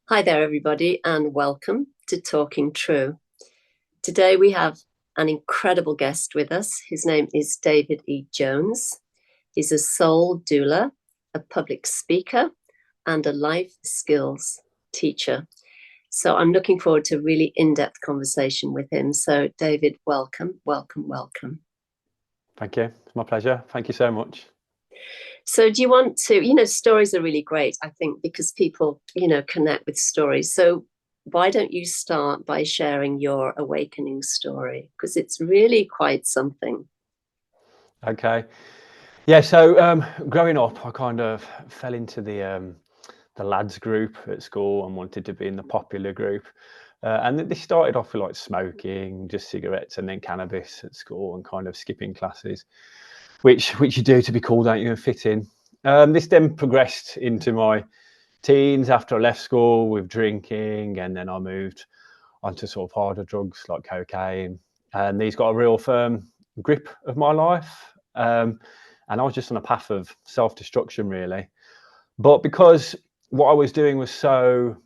Hi there, everybody, and welcome to Talking True. Today we have an incredible guest with us. His name is David E. Jones. He's a soul doula, a public speaker, and a life skills teacher. So I'm looking forward to a really in-depth conversation with him. So, David, welcome, welcome, welcome. Thank you. It's my pleasure. Thank you so much. So do you want to, stories are really great, I think, because people, connect with stories. So why don't you start by sharing your awakening story? Because it's really quite something. Okay. Yeah. So growing up, I kind of fell into the lads group at school and wanted to be in the popular group. And they started off with like smoking, just cigarettes, and then cannabis at school, and kind of skipping classes, which you do to be cool, don't you, and fit in. This then progressed into my teens after I left school with drinking, and then I moved onto sort of harder drugs like cocaine, and these got a real firm grip of my life. And I was just on a path of self-destruction, really. But because what I was doing was so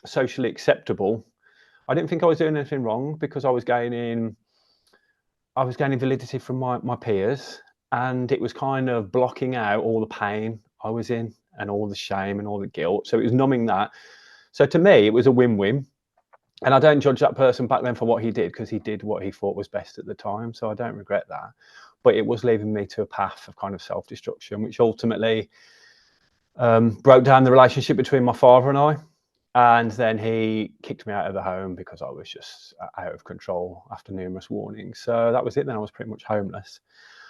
socially acceptable, I didn't think I was doing anything wrong, because I was gaining validity from my peers, and it was kind of blocking out all the pain I was in and all the shame and all the guilt. So it was numbing that. So to me, it was a win-win. And I don't judge that person back then for what he did, because he did what he thought was best at the time. So I don't regret that. But it was leading me to a path of kind of self-destruction, which ultimately broke down the relationship between my father and I. And then he kicked me out of the home because I was just out of control after numerous warnings. So that was it. Then I was pretty much homeless.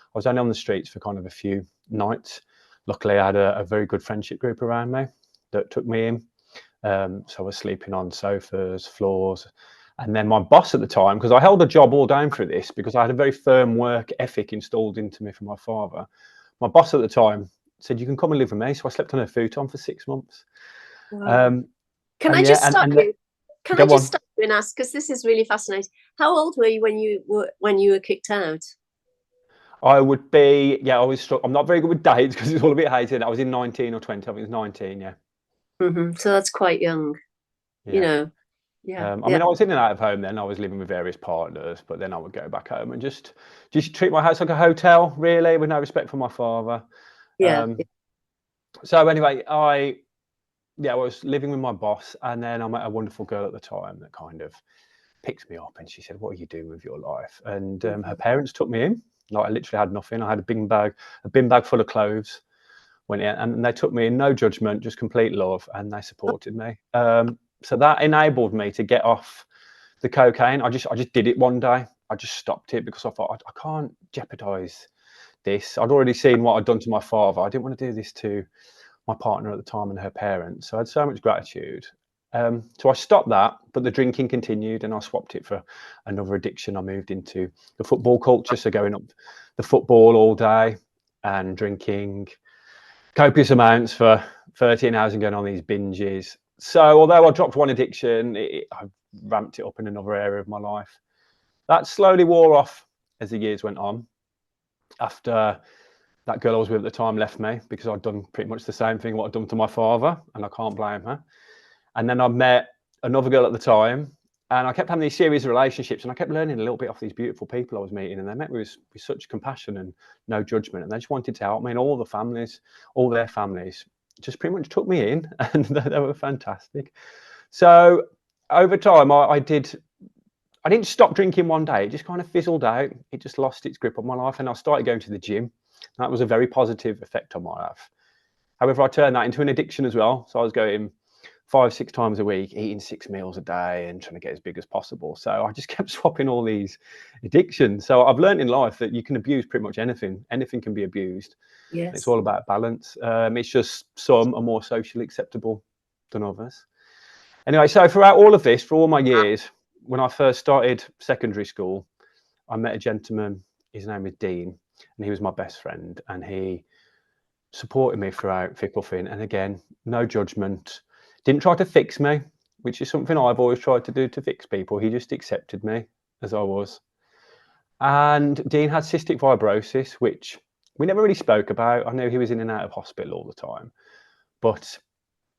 I was only on the streets for kind of a few nights. Luckily, I had a very good friendship group around me that took me in. So I was sleeping on sofas, floors. And then my boss at the time, because I held a job all down through this, because I had a very firm work ethic installed into me from my father. My boss at the time said, "You can come and live with me." So I slept on a futon for 6 months. Wow. Um, Can and I yeah, just stop and you? Can I go just on. stop you and ask, because this is really fascinating. How old were you when you were kicked out? I would be, yeah, I'm not very good with dates because it's all a bit hazy. I was in 19 or 20. I think it was 19. Yeah. So that's quite young, you Yeah. know. Yeah, I yeah, mean, I was in and out of home then. I was living with various partners, but then I would go back home and just treat my house like a hotel, really, with no respect for my father. yeah, Um, so anyway, I was living with my boss, and then I met a wonderful girl at the time that kind of picked me up, and she said, "What are you doing with your life?" And her parents took me in. Like, I literally had nothing. I had a bin bag full of clothes. Went in, and they took me in, no judgment, just complete love, and they supported me. So that enabled me to get off the cocaine. I just did it one day. I just stopped it because I thought, I can't jeopardize this. I'd already seen what I'd done to my father. I didn't want to do this to my partner at the time and her parents. So I had so much gratitude. So I stopped that, but the drinking continued, and I swapped it for another addiction. I moved into the football culture, so going up the football all day and drinking copious amounts for 13 hours and going on these binges. So although I dropped one addiction, I ramped it up in another area of my life. That slowly wore off as the years went on. After that girl I was with at the time left me, because I'd done pretty much the same thing what I'd done to my father, and I can't blame her. And then I met another girl at the time, and I kept having these serious relationships, and I kept learning a little bit off these beautiful people I was meeting, and they met me with such compassion and no judgment, and they just wanted to help me. And all the families, all their families, just pretty much took me in, and they were fantastic. So over time, I didn't stop drinking one day. It just kind of fizzled out. It just lost its grip on my life, and I started going to the gym. That was a very positive effect on my life. However, I turned that into an addiction as well. So I was going 5, 6 times a week, eating 6 meals a day and trying to get as big as possible. So I just kept swapping all these addictions. So I've learned in life that you can abuse pretty much anything. Anything can be abused. It's yes. all about balance. It's just some are more socially acceptable than others. Anyway, so throughout all of this, for all my years, when I first started secondary school, I met a gentleman. His name is Dean, and he was my best friend. And he supported me throughout thick or thin. And again, no judgment. Didn't try to fix me, which is something I've always tried to do, to fix people. He just accepted me as I was. And Dean had cystic fibrosis, which we never really spoke about. I know he was in and out of hospital all the time, but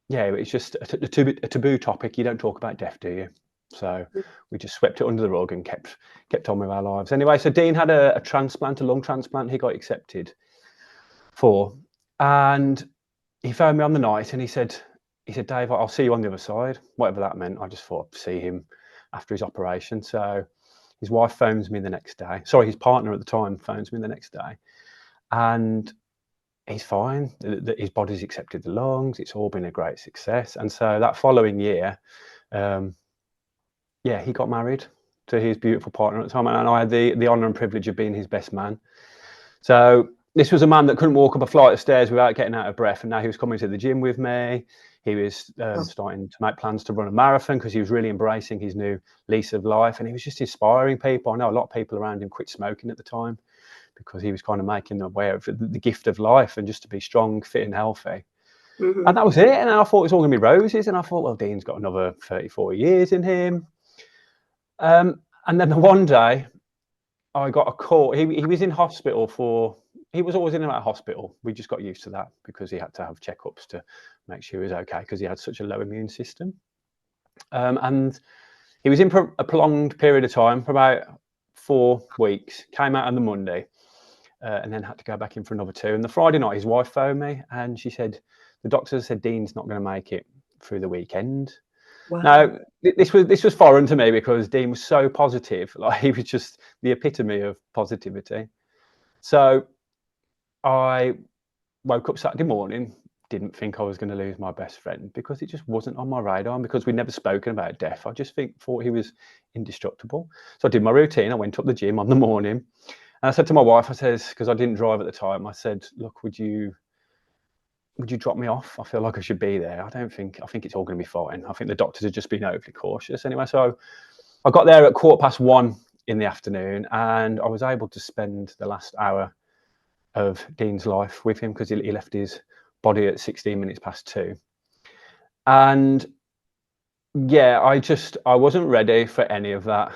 yeah, it's just a taboo topic. You don't talk about death, do you? So we just swept it under the rug and kept on with our lives. Anyway, so Dean had a transplant, a lung transplant. He got accepted for, and he phoned me on the night and he said, Dave, I'll see you on the other side, whatever that meant. I just thought I'd see him after his operation. So his wife phones me the next day. Sorry, his partner at the time phones me the next day, and he's fine. His body's accepted the lungs. It's all been a great success. And so that following year, yeah, he got married to his beautiful partner at the time, and I had the honour and privilege of being his best man. So this was a man that couldn't walk up a flight of stairs without getting out of breath, and now he was coming to the gym with me. He was starting to make plans to run a marathon because he was really embracing his new lease of life, and he was just inspiring people. I know a lot of people around him quit smoking at the time because he was kind of making them aware of the gift of life and just to be strong, fit and healthy. And that was it. And I thought it was all going to be roses, and I thought, well, Dean's got another 34 years in him. And then the one day I got a call. He was in hospital he was always in and out of hospital. We just got used to that because he had to have checkups to make sure he was okay because he had such a low immune system. And he was in for a prolonged period of time, for about 4 weeks, came out on the Monday, and then had to go back in for another 2. And the Friday night, his wife phoned me and she said, the doctor said Dean's not going to make it through the weekend. Wow. Now, this was foreign to me because Dean was so positive. Like, he was just the epitome of positivity. So I woke up Saturday morning, didn't think I was going to lose my best friend because it just wasn't on my radar, and because we'd never spoken about death. I just thought he was indestructible. So I did my routine. I went up the gym on the morning, and I said to my wife, I said, because I didn't drive at the time, I said, look, would you drop me off? I feel like I should be there. I think it's all going to be fine. I think the doctors have just been overly cautious. Anyway, so I got there at 1:15 in the afternoon, and I was able to spend the last hour of Dean's life with him because he left his body at 16 minutes past 2. And yeah, I wasn't ready for any of that.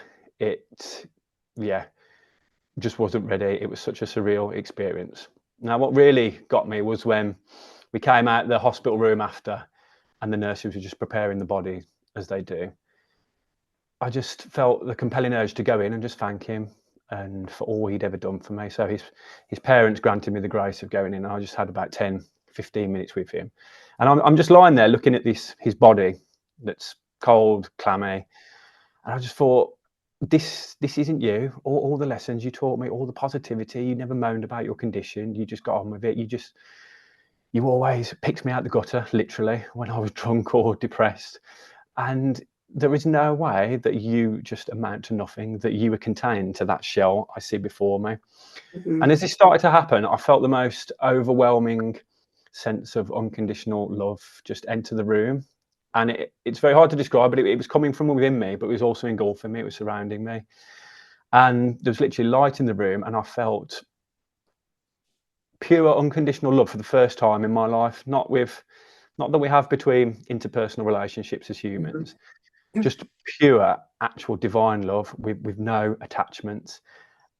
Just wasn't ready. It was such a surreal experience. Now, what really got me was when we came out the hospital room after, and the nurses were just preparing the body as they do. I just felt the compelling urge to go in and just thank him and for all he'd ever done for me. So his parents granted me the grace of going in, and I just had about 10-15 minutes with him. And I'm just lying there looking at his body that's cold, clammy, and I just thought, this isn't you. All the lessons you taught me, all the positivity, you never moaned about your condition, you just got on with it. You always picked me out the gutter, literally, when I was drunk or depressed. And there is no way that you just amount to nothing, that you were contained to that shell I see before me. And as this started to happen, I felt the most overwhelming sense of unconditional love just enter the room. And it's very hard to describe, but it was coming from within me, but it was also engulfing me, it was surrounding me. And there was literally light in the room, and I felt pure unconditional love for the first time in my life, not that we have between interpersonal relationships as humans, just pure, actual divine love with no attachments.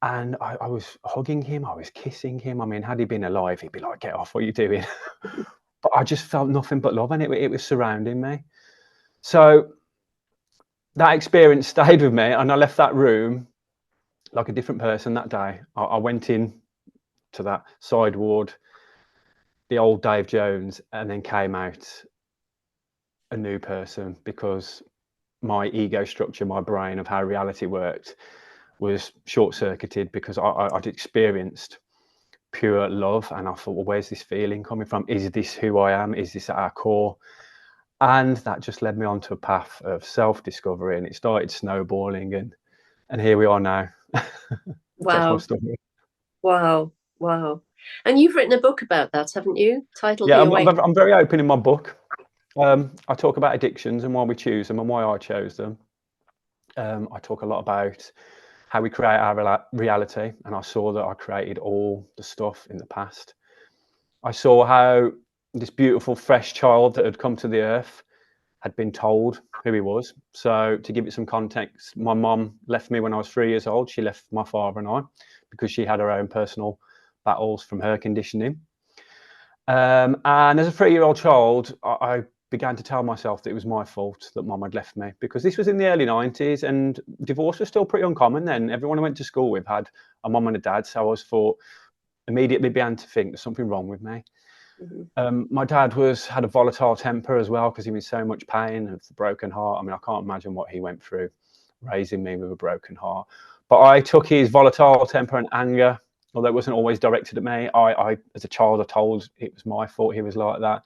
And I was hugging him, I was kissing him. I mean, had he been alive, he'd be like, get off, what are you doing? But I just felt nothing but love, and it was surrounding me. So that experience stayed with me, and I left that room like a different person that day. I went in to that side ward, the old Dave Jones, and then came out a new person, because my ego structure, my brain of how reality worked, was short-circuited because I'd experienced pure love, and I thought, well, where's this feeling coming from? Is this who I am? Is this at our core? And that just led me onto a path of self-discovery, and it started snowballing, and here we are now. That's my story. Wow. And you've written a book about that, haven't you? Titled Yeah, The Awakening. I'm very open in my book. I talk about addictions and why we choose them and why I chose them. I talk a lot about how we create our reality, and I saw that I created all the stuff in the past. I saw how this beautiful, fresh child that had come to the earth had been told who he was. So to give it some context, my mum left me when I was 3 years old. She left my father and I because she had her own personal battles from her conditioning. And as a 3-year-old child, I began to tell myself that it was my fault that mum had left me, because this was in the early 90s and divorce was still pretty uncommon then. Everyone I went to school with had a mum and a dad, so I was immediately began to think there's something wrong with me. My dad had a volatile temper as well, because he was in so much pain of the broken heart. I mean, I can't imagine what he went through raising me with a broken heart. But I took his volatile temper and anger, although it wasn't always directed at me. I as a child, I told it was my fault he was like that.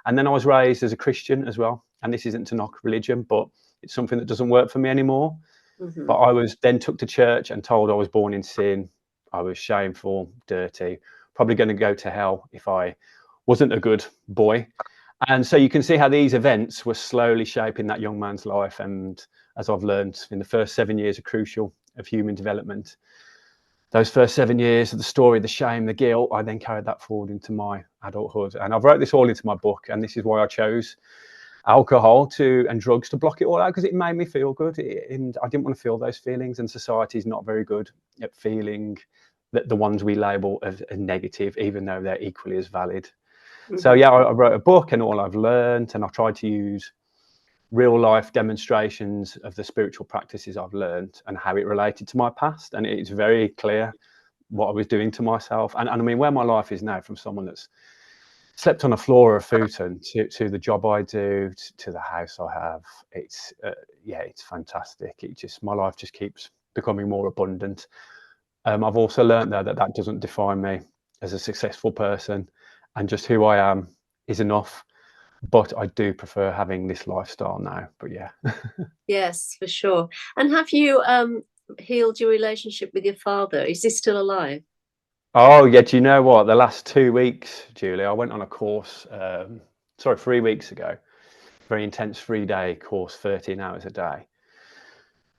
And then I was raised as a Christian as well. And this isn't to knock religion, but it's something that doesn't work for me anymore. But I was then took to church and told I was born in sin. I was shameful, dirty, probably going to go to hell if I wasn't a good boy. And so you can see how these events were slowly shaping that young man's life. And as I've learned, in the first 7 years are crucial of human development. Those first 7 years of the story, the shame, the guilt, I then carried that forward into my adulthood. And I've wrote this all into my book. And this is why I chose alcohol and drugs to block it all out, because it made me feel good. And I didn't want to feel those feelings. And society is not very good at feeling that the ones we label as negative, even though they're equally as valid. So yeah, I wrote a book and all I've learned, and I tried to use real life demonstrations of the spiritual practices I've learned and how it related to my past. And it's very clear what I was doing to myself. And I mean, where my life is now, from someone that's slept on a floor or a futon to the job I do, to the house I have, it's fantastic. My life just keeps becoming more abundant. I've also learned that doesn't define me as a successful person, and just who I am is enough. But I do prefer having this lifestyle now. But yeah. Yes, for sure. And have you healed your relationship with your father? Is he still alive? Oh yeah, do you know what? The last 2 weeks, Julie, I went on a course, 3 weeks ago, very intense 3-day course, 13 hours a day.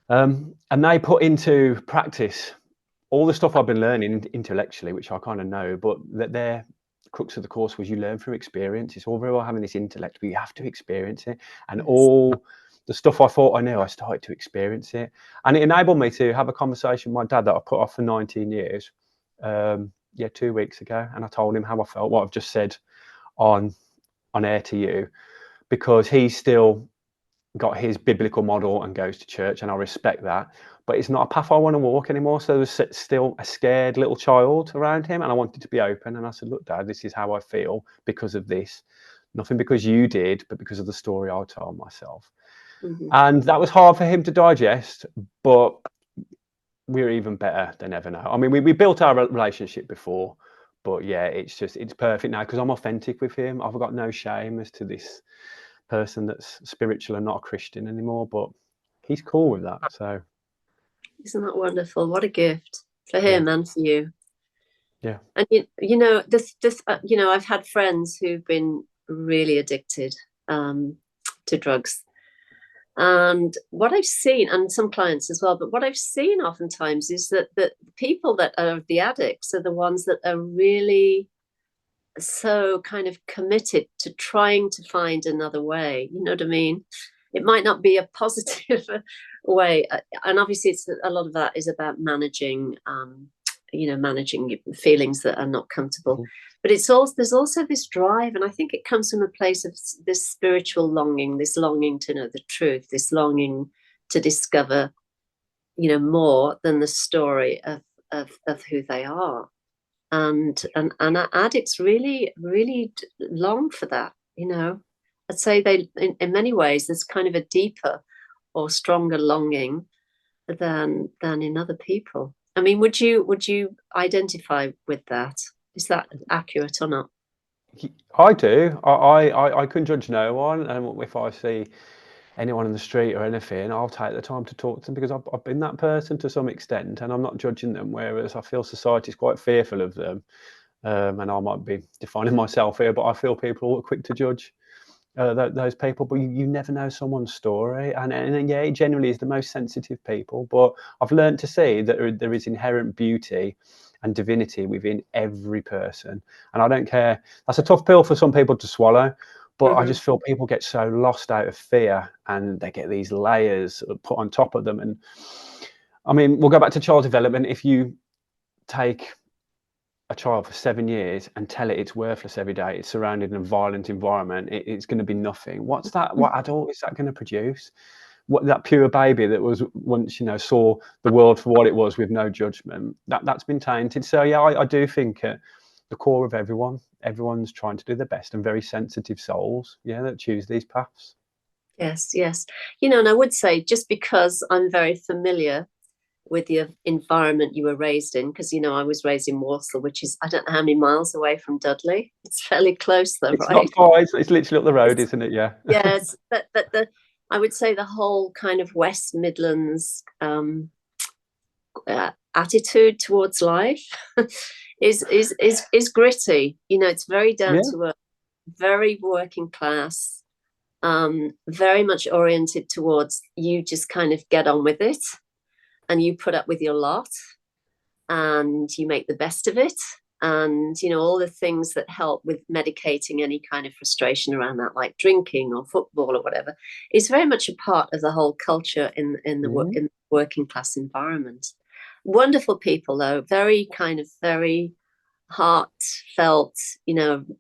And they put into practice all the stuff I've been learning intellectually, which I kind of know, but their crux of the course was you learn through experience. It's all very well having this intellect, but you have to experience it. And all the stuff I thought I knew, I started to experience it. And it enabled me to have a conversation with my dad that I put off for 19 years. 2 weeks ago, and I told him how I felt, what I've just said on air to you, because he's still got his biblical model and goes to church, and I respect that, but it's not a path I want to walk anymore. So there's still a scared little child around him, and I wanted to be open. And I said, look, Dad, this is how I feel because of this, nothing because you did, but because of the story I told myself. And that was hard for him to digest, but we're even better than ever now. I mean, we built our relationship before, but yeah, it's perfect now because I'm authentic with him. I've got no shame as to this person that's spiritual and not a Christian anymore, but he's cool with that. So isn't that wonderful? What a gift for him and for you. Yeah. And I've had friends who've been really addicted to drugs. And what I've seen, and some clients as well, but what I've seen oftentimes is that the people that are the addicts are the ones that are really so kind of committed to trying to find another way. You know what I mean? It might not be a positive way. And obviously a lot of that is about managing feelings that are not comfortable. But there's also this drive, and I think it comes from a place of this spiritual longing, this longing to know the truth, this longing to discover, more than the story of who they are. And addicts really, really long for that. I'd say they, in many ways, there's kind of a deeper or stronger longing than in other people. I mean, would you identify with that? Is that accurate or not? I do. I couldn't judge no one, and if I see anyone in the street or anything, I'll take the time to talk to them because I've been that person to some extent, and I'm not judging them. Whereas I feel society is quite fearful of them, and I might be defining myself here, but I feel people are quick to judge those people. But you never know someone's story, and yeah, it generally is the most sensitive people. But I've learned to see that there is inherent beauty and divinity within every person, and I don't care. That's a tough pill for some people to swallow. But I just feel people get so lost out of fear, and they get these layers put on top of them. And I mean, we'll go back to child development. If you take a child for 7 years and tell it it's worthless every day, it's surrounded in a violent environment, it's going to be nothing. What's that? What adult is that going to produce? What, that pure baby that was once, saw the world for what it was with no judgment, that's been tainted. So yeah, I do think at the core of everyone's trying to do their best, and very sensitive souls, that choose these paths. Yes. And I would say, just because I'm very familiar with the environment you were raised in, because I was raised in Warsaw, which is, I don't know how many miles away from Dudley. It's fairly close though, It's right? not far, it's literally up the road, isn't it? Yeah. Yes, but I would say the whole kind of West Midlands attitude towards life is gritty. It's very down to earth, very working class, very much oriented towards you just kind of get on with it, and you put up with your lot, and you make the best of it. And all the things that help with medicating any kind of frustration around that, like drinking or football or whatever, is very much a part of the whole culture in the working class environment. Wonderful people, though, very heartfelt,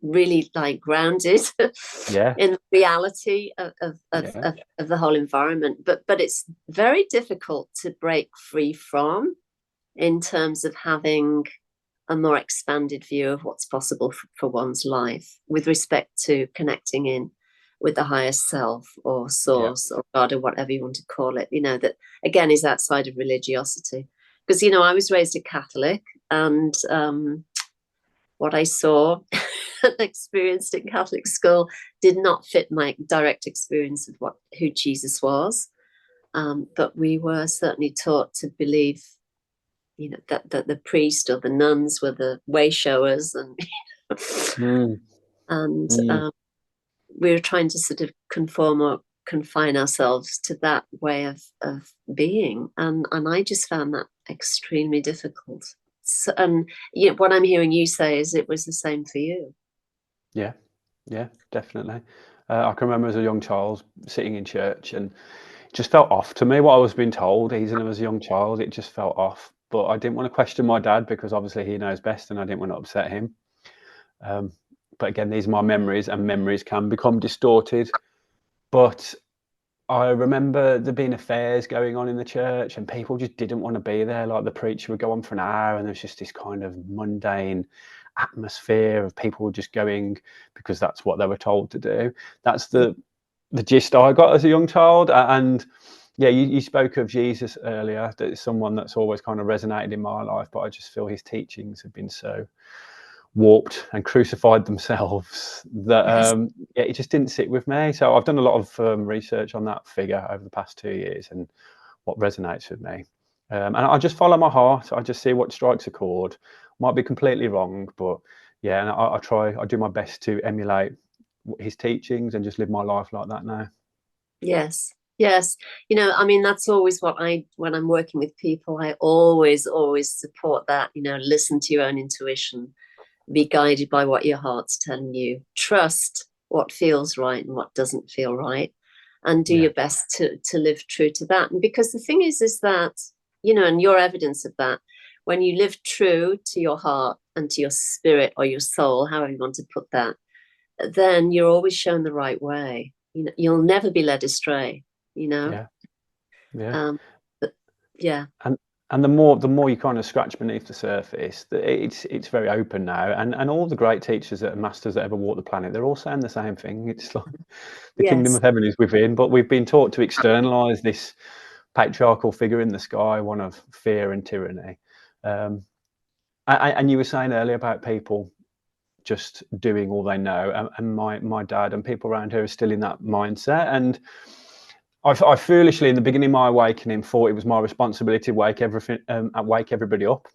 really like grounded in reality of the whole environment. But it's very difficult to break free from, in terms of having a more expanded view of what's possible for one's life with respect to connecting in with the higher self or source or God or whatever you want to call it, that again is outside of religiosity. Because, I was raised a Catholic, and what I saw and experienced in Catholic school did not fit my direct experience of who Jesus was. But we were certainly taught to believe that the priest or the nuns were the way showers, and we were trying to sort of conform or confine ourselves to that way of being, and I just found that extremely difficult. So, and what I'm hearing you say is it was the same for you. Yeah, definitely. I can remember as a young child sitting in church, and it just felt off to me what I was being told. Even as a young child, it just felt off. But I didn't want to question my dad, because obviously he knows best, and I didn't want to upset him. But again, these are my memories, and memories can become distorted. But I remember there being affairs going on in the church, and people just didn't want to be there. Like, the preacher would go on for an hour, and there's just this kind of mundane atmosphere of people just going because that's what they were told to do. That's the gist I got as a young child. And yeah, you spoke of Jesus earlier. That is someone that's always kind of resonated in my life, but I just feel his teachings have been so warped and crucified themselves that it just didn't sit with me. So I've done a lot of research on that figure over the past 2 years and what resonates with me. And I just follow my heart. I just see what strikes a chord. Might be completely wrong, but yeah, and I do my best to emulate his teachings and just live my life like that now. Yes. I mean, that's always when I'm working with people, I always support that, listen to your own intuition, be guided by what your heart's telling you, trust what feels right and what doesn't feel right, and do your best to live true to that. And because the thing is that, and your evidence of that, when you live true to your heart and to your spirit or your soul, however you want to put that, then you're always shown the right way. You'll never be led astray. And the more you kind of scratch beneath the surface, it's very open now. And all the great teachers and masters that ever walked the planet, they're all saying the same thing. It's like the kingdom of heaven is within, but we've been taught to externalize this patriarchal figure in the sky, one of fear and tyranny. And you were saying earlier about people just doing all they know, and my dad and people around here are still in that mindset. And I foolishly, in the beginning of my awakening, thought it was my responsibility to wake everybody up.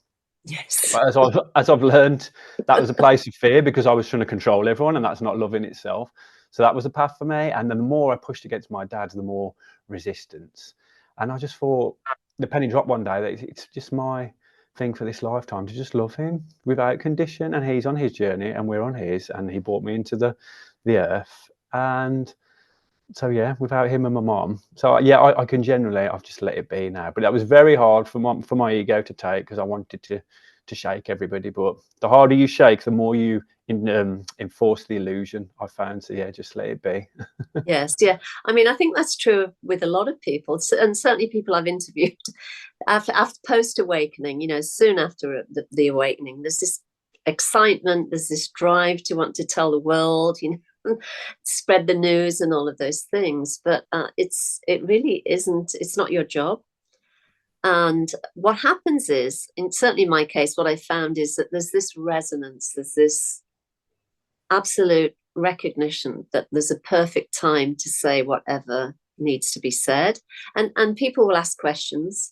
Yes. But as I've learned, that was a place of fear, because I was trying to control everyone, and that's not love in itself. So that was a path for me. And the more I pushed against my dad, the more resistance. And I just thought, the penny dropped one day, that it's just my thing for this lifetime to just love him without condition. And he's on his journey, and we're on his. And he brought me into the earth. And so yeah, without him and my mom. So yeah, I've just let it be now. But that was very hard for my ego to take, because I wanted to to shake everybody, but the harder you shake, the more you enforce the illusion, I found. So yeah, just let it be. Yes, yeah. I mean, I think that's true with a lot of people, and certainly people I've interviewed after post awakening. You know, soon after the awakening, there's this excitement, there's this drive to want to tell the world, you know, spread the news and all of those things. But it really isn't. It's not your job. And what happens is, certainly in my case, what I found is that there's this resonance, there's this absolute recognition that there's a perfect time to say whatever needs to be said. And people will ask questions,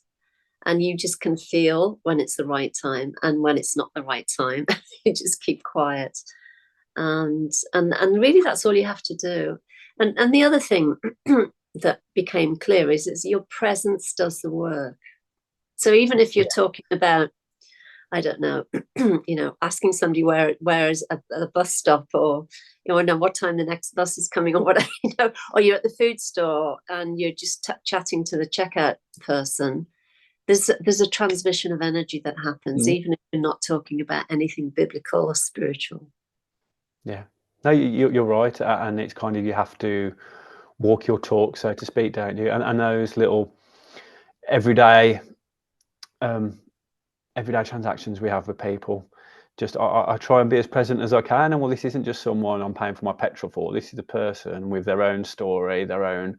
and you just can feel when it's the right time and when it's not the right time. You just keep quiet. And really that's all you have to do. And the other thing that became clear is your presence does the work. So even if you're talking about, I don't know, you know, asking somebody where is a bus stop, or, you know, what time the next bus is coming, or whatever, you know, or you're at the food store and you're just chatting to the checkout person, there's a transmission of energy that happens, even if you're not talking about anything biblical or spiritual. Yeah, no, you're right, and it's kind of, you have to walk your talk, so to speak, don't you? And those little everyday transactions we have with people, just I try and be as present as I can. And well, this isn't just someone I'm paying for my petrol for. This is a person with their own story, their own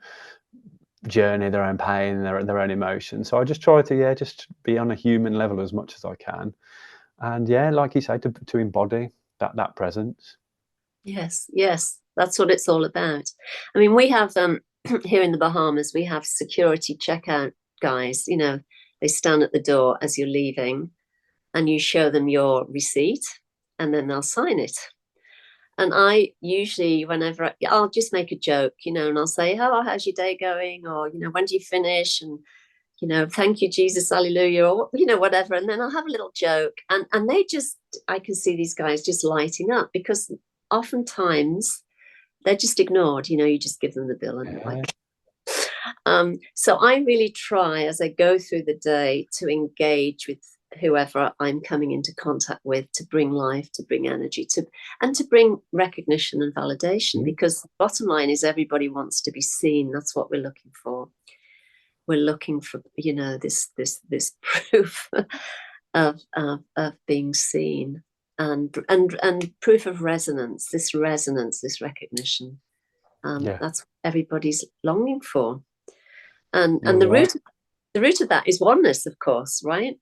journey, their own pain, their own emotions. So I just try to just be on a human level as much as I can, and like you say, to embody that presence. Yes, that's what it's all about. I mean, we have here in the Bahamas, we have security checkout guys. You know, they stand at the door as you're leaving, and you show them your receipt, and then they'll sign it. And I usually, whenever I'll just make a joke, you know, and I'll say, "Oh, how's your day going?" Or, you know, "When do you finish?" And, you know, "Thank you, Jesus, hallelujah," or, you know, whatever. And then I'll have a little joke, and they just, I can see these guys just lighting up, because oftentimes they're just ignored. You know, you just give them the bill and like. So I really try, as I go through the day, to engage with whoever I'm coming into contact with, to bring life, to bring energy, and to bring recognition and validation, because the bottom line is everybody wants to be seen. That's what we're looking for. We're looking for, you know, this proof of being seen, and proof of resonance, this recognition. That's what everybody's longing for. And the root of that is oneness, of course, right?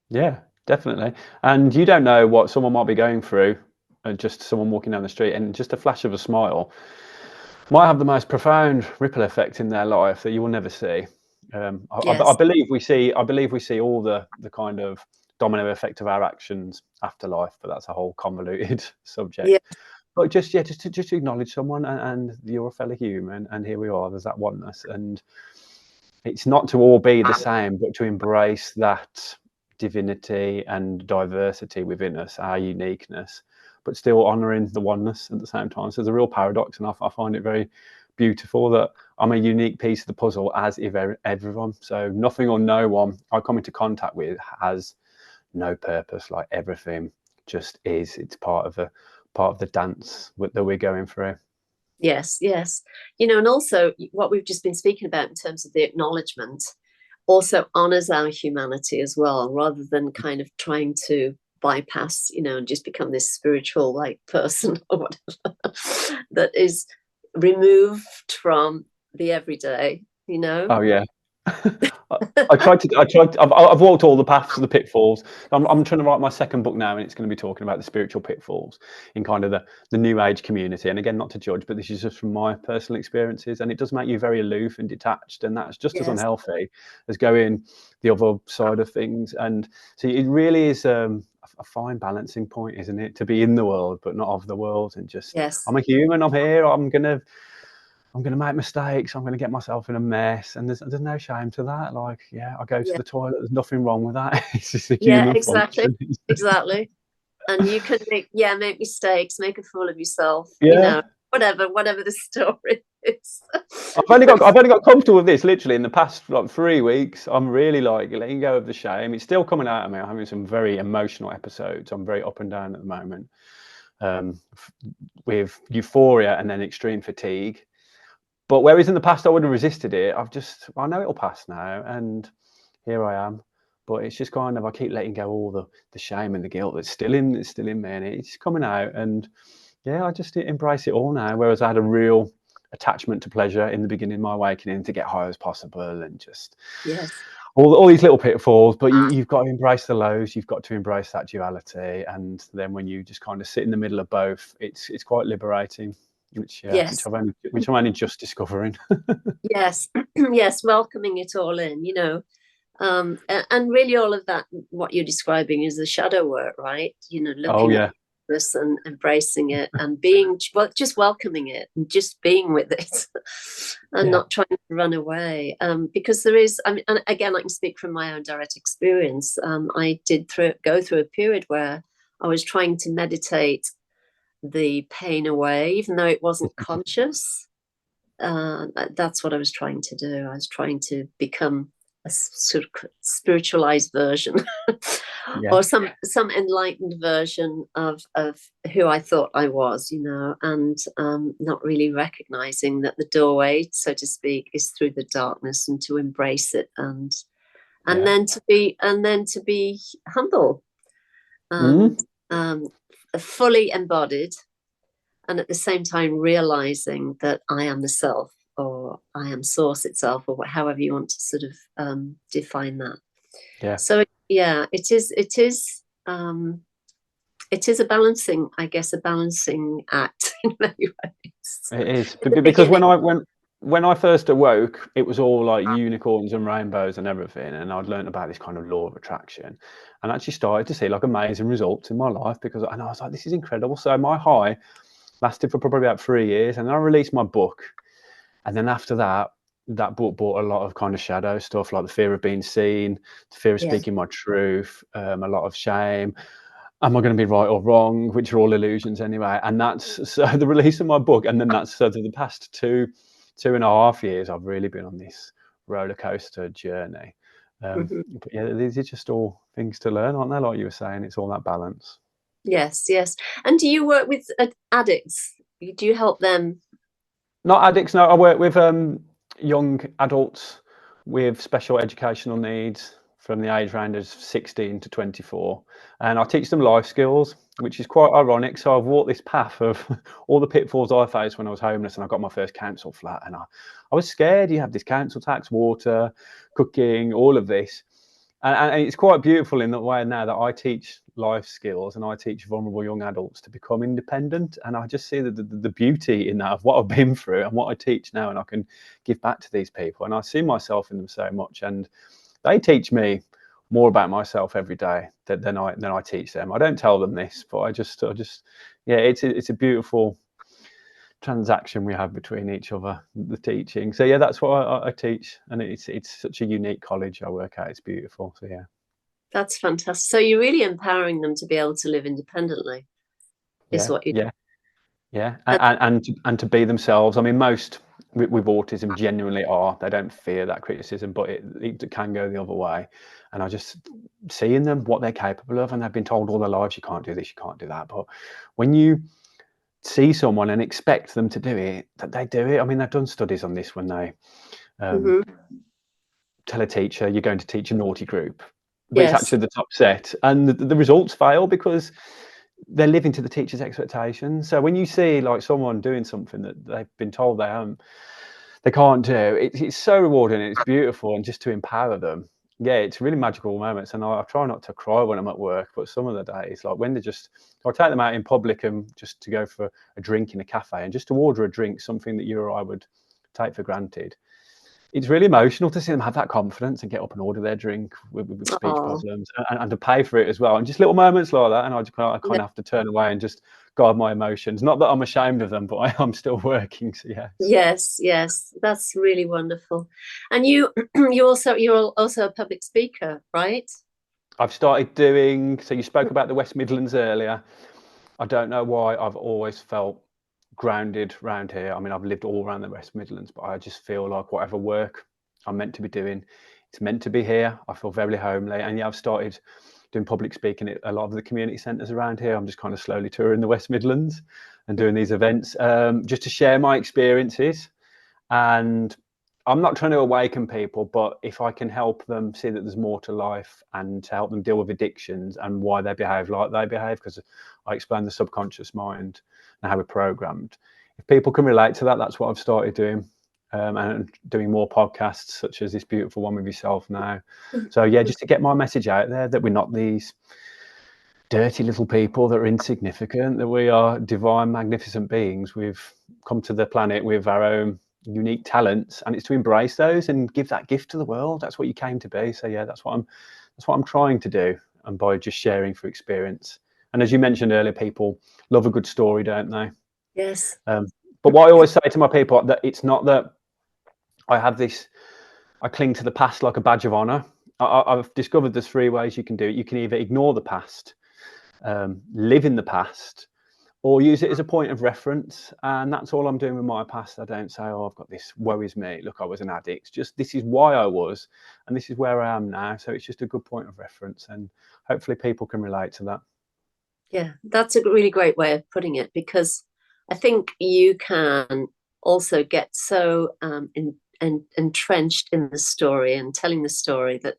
Yeah, definitely. And you don't know what someone might be going through, just someone walking down the street, and just a flash of a smile might have the most profound ripple effect in their life that you will never see. I believe we see all the kind of domino effect of our actions after life, but that's a whole convoluted subject. Yeah. But just to acknowledge someone, and you're a fellow human, and here we are. There's that oneness, and it's not to all be the same, but to embrace that divinity and diversity within us, our uniqueness, but still honouring the oneness at the same time. So there's a real paradox, and I find it very beautiful that I'm a unique piece of the puzzle, as if everyone. So nothing or no one I come into contact with has no purpose. Like, everything just is. It's part of the dance that we're going through. Yes. You know, and also what we've just been speaking about in terms of the acknowledgement also honors our humanity as well, rather than kind of trying to bypass, you know, and just become this spiritual like person or whatever that is removed from the everyday, you know. Oh yeah. I've walked all the paths of the pitfalls. I'm trying to write my second book now, and it's going to be talking about the spiritual pitfalls in kind of the new age community. And again, not to judge, but this is just from my personal experiences, and it does make you very aloof and detached, and that's just as unhealthy as going the other side of things. And so it really is a fine balancing point, isn't it, to be in the world but not of the world, and just I'm a human, I'm here, I'm gonna make mistakes, I'm going to get myself in a mess, and there's no shame to that. Like, I go to the toilet, there's nothing wrong with that. It's just a human function. Exactly. And you can make mistakes, make a fool of yourself, you know. whatever the story is. I've only got comfortable with this literally in the past like 3 weeks. I'm really like letting go of the shame. It's still coming out of me. I'm having some very emotional episodes. I'm very up and down at the moment, with euphoria and then extreme fatigue. But whereas in the past I would have resisted it, I know it'll pass now, and here I am. But it's just kind of, I keep letting go all the shame and the guilt that's still in me, and it's coming out. And yeah, I just embrace it all now. Whereas I had a real attachment to pleasure in the beginning of my awakening, to get high as possible, and just Yes. all these little pitfalls. But you've got to embrace the lows. You've got to embrace that duality, and then when you just kind of sit in the middle of both, it's quite liberating. Which Yes. I'm only just discovering. Yes. Yes. Welcoming it all in, and really all of that, what you're describing is the shadow work, right? Oh Looking at yeah, this and embracing it and being, well, just welcoming it and just being with it and yeah, not trying to run away. Because there is, I mean, and again, I can speak from my own direct experience. I did go through a period where I was trying to meditate the pain away, even though it wasn't conscious. That's what I was trying to do. I was trying to become a sort of spiritualized version yeah, or some enlightened version of who I thought I was, and not really recognizing that the doorway, so to speak, is through the darkness, and to embrace it, and yeah. then to be humble and Mm. fully embodied, and at the same time realizing that I am the self, or I am source itself, or however you want to sort of define that. Yeah, So yeah, it is a balancing, I guess, a balancing act in many ways. it is. In the Because beginning, when I first awoke, it was all like unicorns and rainbows and everything, and I'd learned about this kind of law of attraction, and actually started to see like amazing results in my life, and I was like, this is incredible. So my high lasted for probably about 3 years, and then I released my book, and then after that, that book brought a lot of kind of shadow stuff, like the fear of being seen, the fear of yeah. speaking my truth, a lot of shame. Am I going to be right or wrong? Which are all illusions anyway. And that's so the release of my book, and then that's so the past 2.5 years, I've really been on this roller coaster journey. Mhm. But yeah, these are just all things to learn, aren't they? Like you were saying, it's all that balance. Yes, yes. And do you work with addicts? Do you help them? Not addicts, no. I work with young adults with special educational needs from the age range of 16 to 24. And I teach them life skills, which is quite ironic. So I've walked this path of all the pitfalls I faced when I was homeless, and I got my first council flat. And I was scared. You have this council tax, water, cooking, all of this. And it's quite beautiful in that way now that I teach life skills and I teach vulnerable young adults to become independent. And I just see the beauty in that, of what I've been through and what I teach now, and I can give back to these people. And I see myself in them so much, and they teach me more about myself every day than I teach them. I don't tell them this, but I just yeah, it's a beautiful transaction we have between each other, the teaching. So yeah, that's what I teach, and it's such a unique college I work at. It's beautiful. So yeah. That's fantastic. So you're really empowering them to be able to live independently, is Yeah, what you yeah, yeah, and and to be themselves. I mean, most with autism genuinely are. They don't fear that criticism, but it can go the other way. And I just seeing them what they're capable of, and they've been told all their lives, you can't do this, you can't do that. But when you see someone and expect them to do it, that they do it. I mean, they've done studies on this when they um, Mhm. tell a teacher you're going to teach a naughty group, but it's Yes. actually the top set, and the results fail because they're living to the teacher's expectations. So when you see like someone doing something that they've been told they can't do, it's so rewarding, it's beautiful, and just to empower them, yeah, it's really magical moments. And I try not to cry when I'm at work, but some of the days, like when I'll take them out in public and just to go for a drink in a cafe, and just to order a drink, something that you or I would take for granted. It's really emotional to see them have that confidence and get up and order their drink with speech Oh, problems, and to pay for it as well. And just little moments like that, and I yeah. kind of have to turn away and just guard my emotions. Not that I'm ashamed of them, but I'm still working. So yes, Yes, yes. That's really wonderful. And you're also a public speaker, right? I've started doing. So you spoke about the West Midlands earlier. I don't know why I've always felt grounded around here. I mean, I've lived all around the West Midlands, but I just feel like whatever work I'm meant to be doing, it's meant to be here. I feel very homely. And yeah, I've started doing public speaking at a lot of the community centres around here. I'm just kind of slowly touring the West Midlands and doing these events just to share my experiences. And I'm not trying to awaken people, but if I can help them see that there's more to life and to help them deal with addictions and why they behave like they behave, because I explain the subconscious mind and how we're programmed. If people can relate to that, that's what I've started doing, and doing more podcasts such as this beautiful one with yourself now. So yeah, just to get my message out there that we're not these dirty little people that are insignificant, that we are divine, magnificent beings. We've come to the planet with our own unique talents, and it's to embrace those and give that gift to the world. That's what you came to be. So yeah, that's what I'm trying to do, and by just sharing through experience. And as you mentioned earlier, people love a good story, don't they? Yes. But what I always say to my people, that it's not that I cling to the past like a badge of honor. I've discovered there's 3 ways you can do it. You can either ignore the past, live in the past, or use it as a point of reference. And that's all I'm doing with my past. I don't say, oh, I've got this, woe is me, look, I was an addict. Just, this is why I was, and this is where I am now. So it's just a good point of reference, and hopefully people can relate to that. Yeah, that's a really great way of putting it, because I think you can also get so entrenched in the story and telling the story that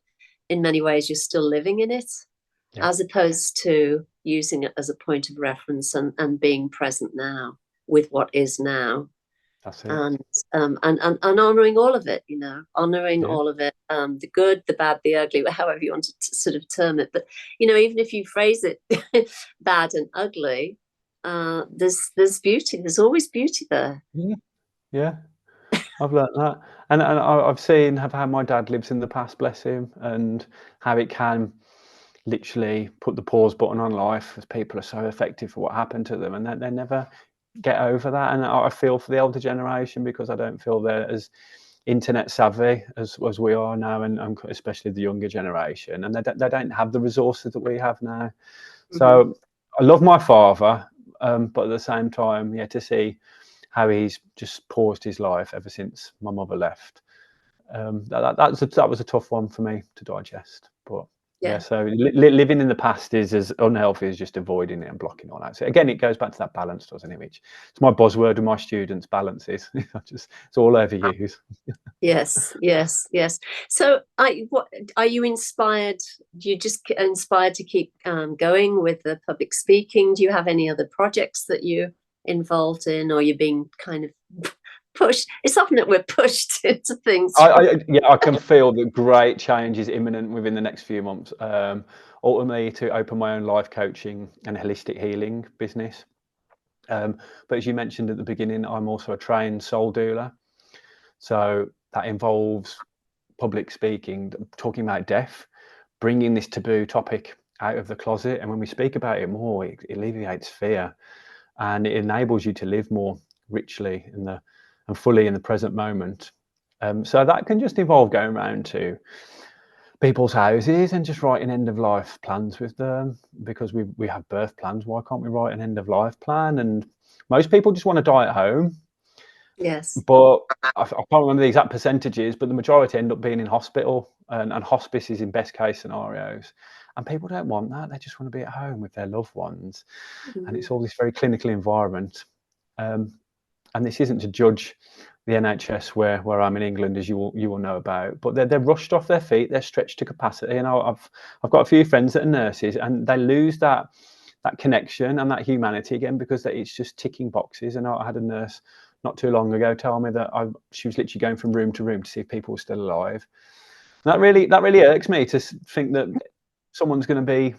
in many ways you're still living in it, as opposed to using it as a point of reference and being present now with what is now. That's it. And honoring all of it, honoring all of it, the good, the bad, the ugly, however you want to sort of term it. But even if you phrase it bad and ugly, there's beauty. There's always beauty there. Yeah, I've learned that, and I've seen how my dad lives in the past, bless him, and how it can literally put the pause button on life, as people are so affected for what happened to them, and they never get over that. And I feel for the older generation, because I don't feel they're as internet savvy as we are now, and especially the younger generation, and they don't have the resources that we have now. So I love my father, but at the same time, to see how he's just paused his life ever since my mother left, that was a tough one for me to digest. But so living in the past is as unhealthy as just avoiding it and blocking all out. So again, it goes back to that balance, doesn't it? Which it's my buzzword with my students, balance is. It's all overused. Yes. So are you inspired? Do you just inspired to keep going with the public speaking? Do you have any other projects that you're involved in, or you're being kind of pushed? It's often that we're pushed into things. I can feel that great change is imminent within the next few months. Ultimately, to open my own life coaching and holistic healing business. But as you mentioned at the beginning, I'm also a trained soul doula. So that involves public speaking, talking about death, bringing this taboo topic out of the closet. And when we speak about it more, it alleviates fear, and it enables you to live more richly and fully in the present moment. So that can just involve going around to people's houses and just writing end of life plans with them, because we have birth plans. Why can't we write an end of life plan? And most people just want to die at home. Yes. But I can't remember the exact percentages, but the majority end up being in hospital, and hospice is in best case scenarios. And people don't want that. They just want to be at home with their loved ones. And it's all this very clinical environment. And this isn't to judge the NHS where I'm in England, as you will know about, but they're rushed off their feet. They're stretched to capacity. And I've got a few friends that are nurses, and they lose that connection and that humanity again, because it's just ticking boxes. And I had a nurse not too long ago tell me that she was literally going from room to room to see if people were still alive. And that really irks me, to think that someone's going to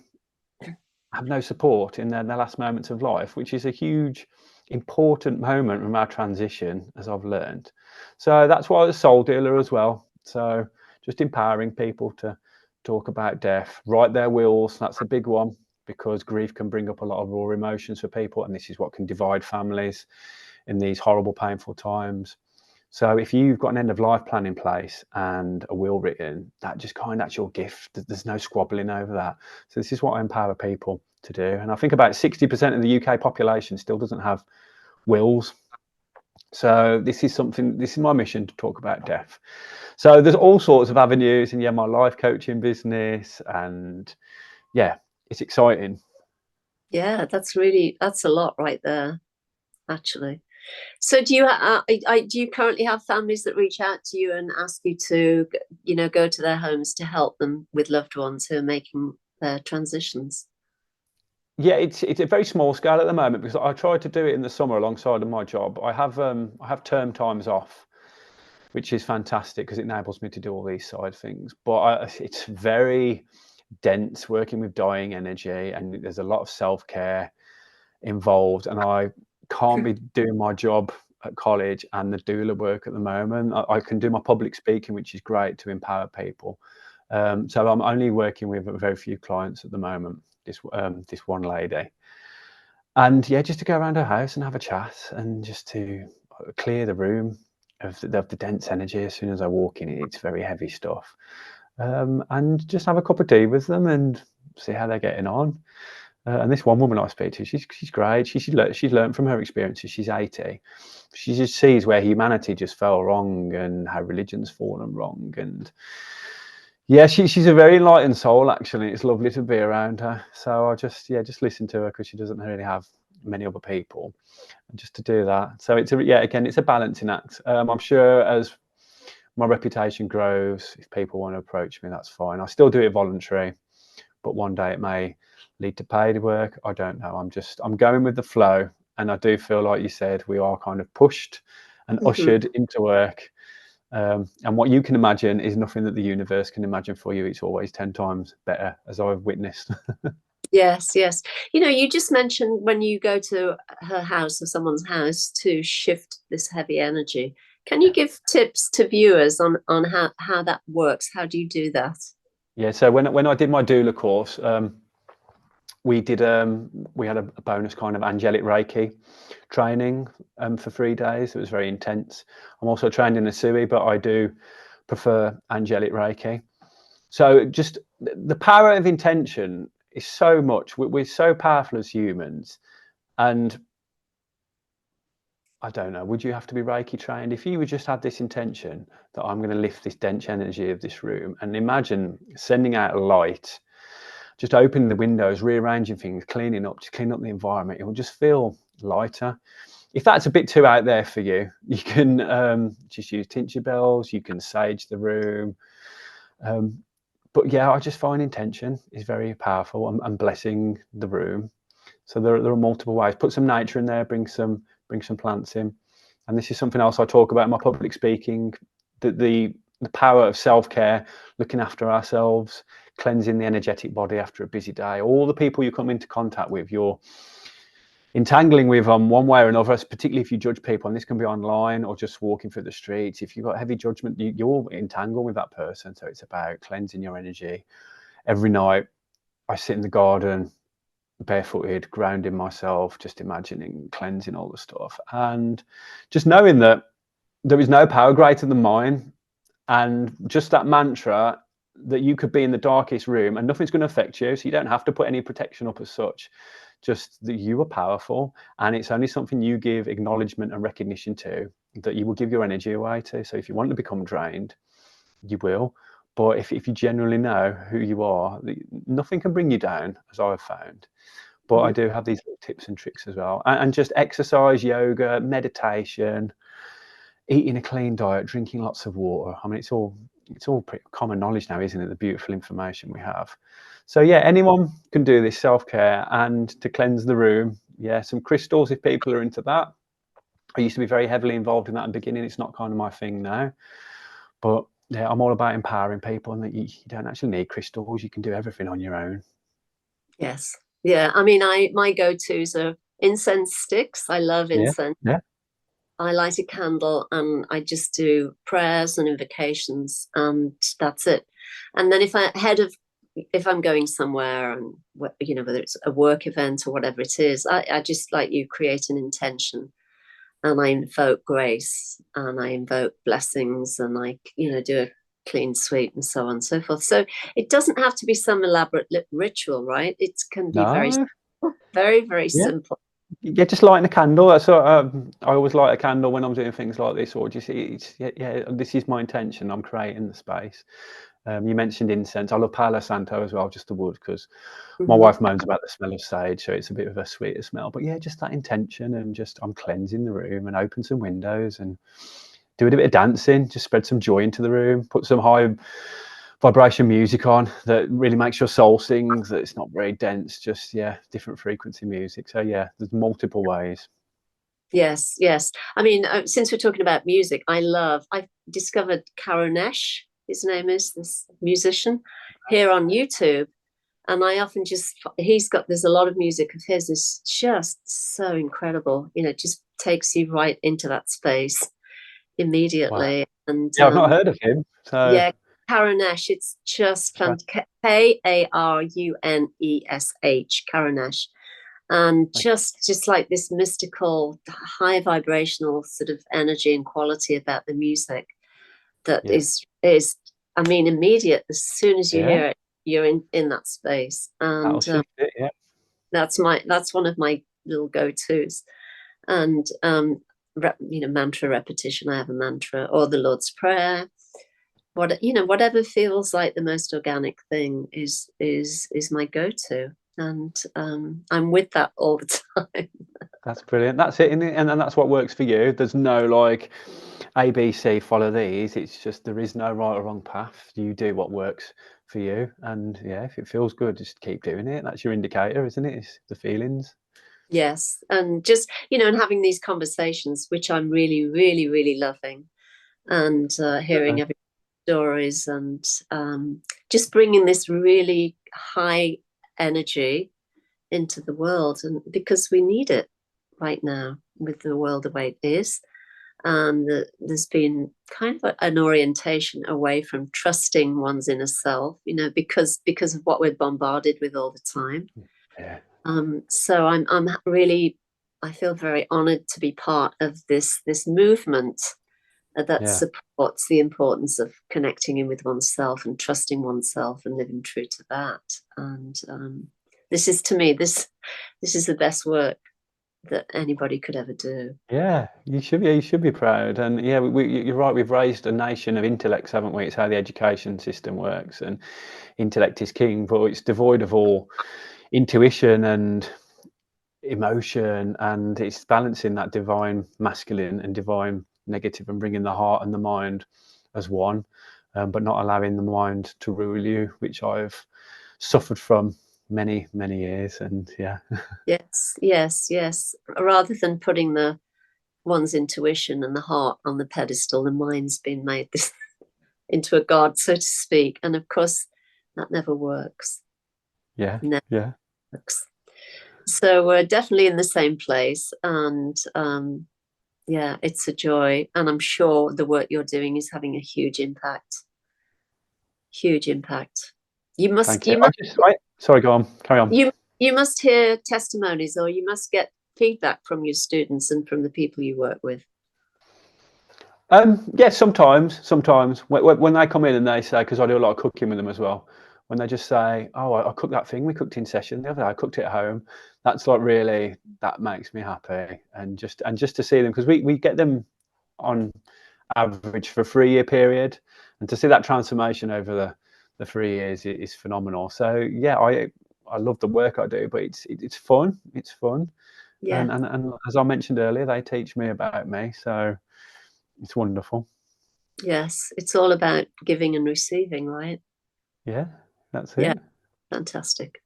have no support in their last moments of life, which is a huge, important moment from our transition, as I've learned. So that's why I was a soul dealer as well. So just empowering people to talk about death, write their wills. That's a big one, because grief can bring up a lot of raw emotions for people, and this is what can divide families in these horrible, painful times. So if you've got an end of life plan in place and a will written, that's your gift. There's no squabbling over that. So this is what I empower people to do. And I think about 60% of the UK population still doesn't have wills. So this is my mission, to talk about death. So there's all sorts of avenues, and yeah, my life coaching business, and yeah, it's exciting. Yeah, that's a lot right there, actually. So do you currently have families that reach out to you and ask you to, go to their homes to help them with loved ones who are making their transitions? Yeah, it's a very small scale at the moment, because I try to do it in the summer alongside of my job. I have term times off, which is fantastic because it enables me to do all these side things. But it's very dense, working with dying energy, and there's a lot of self-care involved, and I can't be doing my job at college and the doula work at the moment. I can do my public speaking, which is great to empower people. So I'm only working with very few clients at the moment. This one lady, and yeah, just to go around her house and have a chat, and just to clear the room of the dense energy. As soon as I walk in, it's very heavy stuff, and just have a cup of tea with them and see how they're getting on. And this one woman I speak to, she's great. She's learned from her experiences. She's 80. She just sees where humanity just fell wrong, and how religion's fallen wrong. And yeah, she's a very enlightened soul, actually. It's lovely to be around her. So I just listen to her, because she doesn't really have many other people, and just to do that. So again, it's a balancing act. I'm sure as my reputation grows, if people want to approach me, that's fine. I still do it voluntary, but one day it may lead to paid work. I don't know. I'm going with the flow, and I do feel, like you said, we are kind of pushed and ushered into work. And what you can imagine is nothing that the universe can imagine for you. It's always 10 times better, as I've witnessed. Yes, yes. You just mentioned when you go to her house or someone's house to shift this heavy energy. Can you give tips to viewers on how that works? How do you do that? Yeah. So when I did my doula course, we had a bonus kind of angelic Reiki training for 3 days. It was very intense. I'm also trained in a sui, but I do prefer angelic Reiki. So just the power of intention is so much. We're so powerful as humans, and I don't know, would you have to be Reiki trained? If you would just have this intention that I'm going to lift this dense energy of this room, and imagine sending out a light, just opening the windows, rearranging things, cleaning up the environment, it will just feel lighter. If that's a bit too out there for you, you can just use tincture bells, you can sage the room. But yeah, I just find intention is very powerful, and blessing the room. So there are multiple ways. Put some nature in there, bring some plants in. And this is something else I talk about in my public speaking, that the power of self-care, looking after ourselves, cleansing the energetic body after a busy day. All the people you come into contact with, you're entangling with one way or another, particularly if you judge people, and this can be online or just walking through the streets. If you've got heavy judgment, you're entangled with that person. So it's about cleansing your energy. Every night I sit in the garden, barefooted, grounding myself, just imagining cleansing all the stuff, and just knowing that there is no power greater than mine. And just that mantra, that you could be in the darkest room and nothing's going to affect you, so you don't have to put any protection up as such. Just that you are powerful, and it's only something you give acknowledgement and recognition to, that you will give your energy away to. So if you want to become drained, you will. But if you generally know who you are, nothing can bring you down, as I've found. But I do have these little tips and tricks as well, and just exercise, yoga, meditation, eating a clean diet, drinking lots of water. I mean, it's all pretty common knowledge now, isn't it? The beautiful information we have. So yeah, anyone can do this self-care, and to cleanse the room. Yeah, some crystals if people are into that. I used to be very heavily involved in that in the beginning. It's not kind of my thing now, but yeah, I'm all about empowering people, and that you don't actually need crystals. You can do everything on your own. Yes. Yeah. I mean, my go-tos are incense sticks. I love Yeah, incense. yeah. I light a candle and I just do prayers and invocations, and that's it. And then if I'm going somewhere, and whether it's a work event or whatever it is, I just, like you, create an intention, and I invoke grace, and I invoke blessings, and I do a clean sweep and so on and so forth. So it doesn't have to be some elaborate ritual, right? It can be very No, very, very yeah. simple. Yeah, just lighting a candle. That's what, I always light a candle when I'm doing things like this, or just it's, yeah, this is my intention. I'm creating the space. You mentioned incense. I love Palo Santo as well, just the wood, because my Hmm. wife moans about the smell of sage, so it's a bit of a sweeter smell. But yeah, just that intention, and just I'm cleansing the room and open some windows and doing a bit of dancing. Just spread some joy into the room. Put some high vibration music on that really makes your soul sing. That it's not very dense, just different frequency music. So yeah, there's multiple ways. Yes, yes. I mean, since we're talking about music, I discovered Karunesh, his name is, this musician, here on YouTube. And I often there's a lot of music of his is just so incredible. You know, it just takes you right into that space Wow. immediately. And Yeah, I've not heard of him. So yeah, Karunesh, it's just okay. Karunesh, Karunesh, and just like this mystical, high vibrational sort of energy and quality about the music that Yeah. is, I mean, immediate. As soon as you Yeah. hear it, you're in that space, That'll and shift it. Yeah. that's one of my little go-tos. And mantra repetition. I have a mantra, or the Lord's Prayer. Whatever feels like the most organic thing is my go-to, and I'm with that all the time. That's brilliant. That's it, isn't it? And then that's what works for you. There's no like ABC, follow these. It's just there is no right or wrong path. You do what works for you. And yeah, if it feels good, just keep doing it. That's your indicator, isn't it? It's the feelings. Yes, and just and having these conversations, which I'm really, really, really loving, and hearing every stories, and just bringing this really high energy into the world, and because we need it right now with the world the way it is. And there's been kind of an orientation away from trusting one's inner self, because of what we're bombarded with all the time. Yeah. So I'm really, I feel very honored to be part of this movement that Yeah. supports the importance of connecting in with oneself and trusting oneself and living true to that. And this is, to me, this is the best work that anybody could ever do. Yeah, you should be. You should be proud. And yeah, you're right. We've raised a nation of intellects, haven't we? It's how the education system works, and intellect is king, but it's devoid of all intuition and emotion, and it's balancing that divine masculine and divine negative, and bringing the heart and the mind as one, but not allowing the mind to rule you, which I've suffered from many years. And yeah. Yes, yes, yes. Rather than putting one's intuition and the heart on the pedestal, the mind's been made this into a god, so to speak. And of course, that never works. Yeah. Never Yeah. works. So we're definitely in the same place, and yeah, it's a joy. And I'm sure the work you're doing is having a huge impact. Huge impact. You must, Thank you. you must, Sorry, go on, carry on. you must hear testimonies, or you must get feedback from your students and from the people you work with. Yeah, sometimes when they come in and they say, because I do a lot of cooking with them as well, when they just say, "Oh, I cooked that thing we cooked in session the other day. I cooked it at home." That's like really, that makes me happy, and just to see them, because we get them on average for a 3-year period, and to see that transformation over the 3 years is phenomenal. So yeah, I love the work I do, but it's fun. It's fun, Yeah. and as I mentioned earlier, they teach me about me, so it's wonderful. Yes. It's all about giving and receiving, right? Yeah, that's Yeah. it. Fantastic.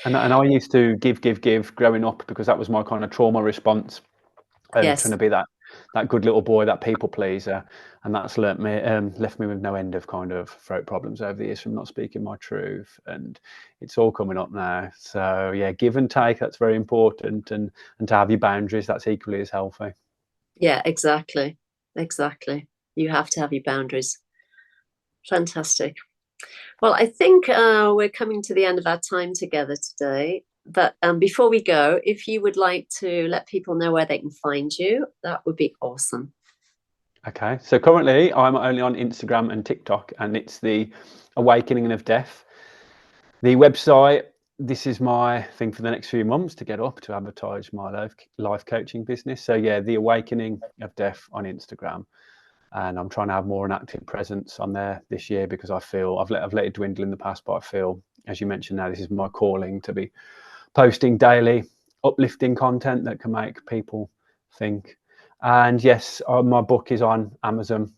And I used to give growing up, because that was my kind of trauma response, trying Yes. to be that good little boy, that people pleaser, and that's left me with no end of kind of throat problems over the years from not speaking my truth, and it's all coming up now. So yeah, give and take, that's very important, and to have your boundaries, that's equally as healthy. Yeah, exactly. Exactly. You have to have your boundaries. Fantastic. Well, I think we're coming to the end of our time together today. But before we go, if you would like to let people know where they can find you, that would be awesome. Okay, so currently I'm only on Instagram and TikTok, and it's the Awakening of Death. The website this is my thing for the next few months, to get up to advertise my life coaching business. So yeah, The Awakening of Death on Instagram, and I'm trying to have more an active presence on there this year, because I feel I've let it dwindle in the past, but I feel, as you mentioned, now this is my calling, to be posting daily uplifting content that can make people think. And yes, my book is on Amazon,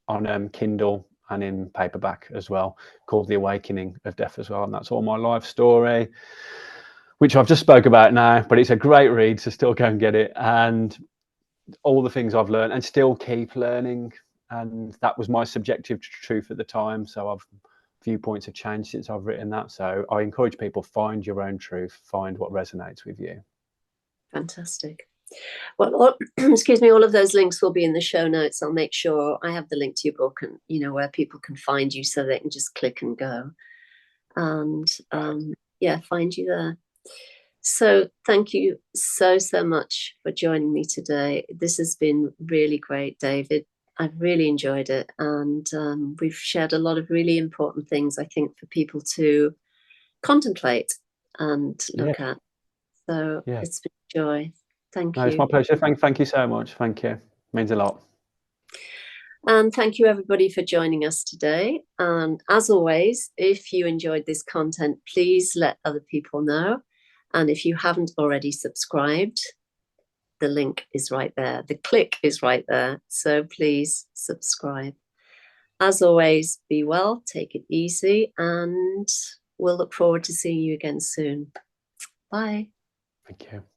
on Kindle, and in paperback as well, called The Awakening of Death as well. And that's all my life story, which I've just spoke about now, but it's a great read, so still go and get it. And all the things I've learned and still keep learning. And that was my subjective truth at the time. So viewpoints have changed since I've written that. So I encourage people, find your own truth, find what resonates with you. Fantastic. Well, excuse me, all of those links will be in the show notes. I'll make sure I have the link to your book, and where people can find you, so they can just click and go, and yeah, find you there. So thank you so much for joining me today. This has been really great, David. I've really enjoyed it, and we've shared a lot of really important things, I think, for people to contemplate and look at. So it's been a joy. Thank you. It's my pleasure. Thank you so much. Thank you. It means a lot. And thank you, everybody, for joining us today. And as always, if you enjoyed this content, please let other people know. And if you haven't already subscribed, the link is right there. The click is right there. So please subscribe. As always, be well, take it easy, and we'll look forward to seeing you again soon. Bye. Thank you.